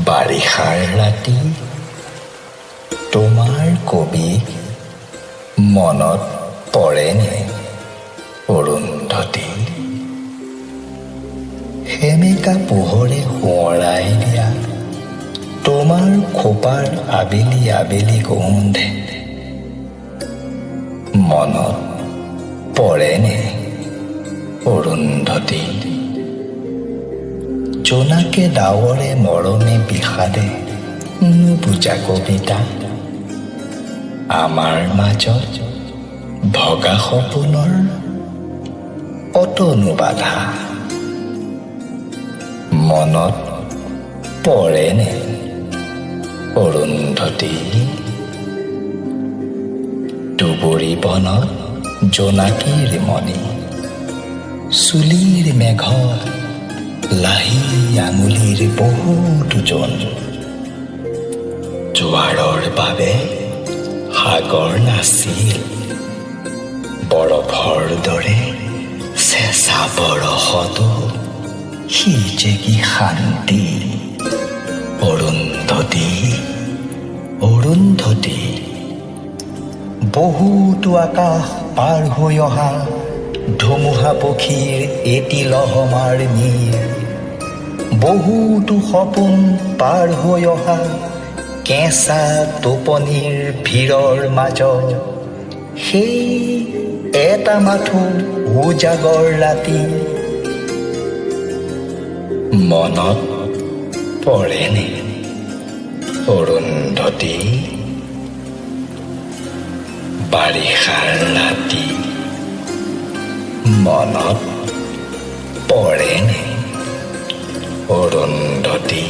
বাৰিষাৰ ৰাতি তোমাৰ কবি মনত পৰেনে অৰুন্ধতী? সেমেকা পোহৰে সোঁৱৰাই দিয়া তোমাৰ খোপাৰ আবেলি আবেলি গোন্ধে মনত পৰেনে অৰুন্ধতী? জোনাকে ডাৱৰে মৰমে বিষাদে নুবুজা কবিতা আমাৰ মাজত ভগা সপোনৰ অতনু বাধা মনত পৰেনে অৰুন্ধতী? দুবৰি বনত জোনাকীৰ মণি চুলিৰ মেঘত লাহি আঙুলিৰ বহুতো জন জোৱাৰৰ বাবে সাগৰ নাছিল বৰফৰ দৰে চেঁচা বৰষতো সি যে কি শান্তি অৰুন্ধতী অৰুন্ধতী। বহুতো আকাশ পাৰ হৈ অহা ধুমুহা পক্ষীৰ এটি লহমাৰ নীৰ বহুতো সপোন পাৰ হৈ অহা কেঁচা টোপনিৰ ভিৰৰ মাজত সেই এটা মাথো উজাগৰ ৰাতি মনত পৰেনে অৰুন্ধতী? বাৰিষাৰ ৰাতি মনত পৰেনে অৰুন্ধতী?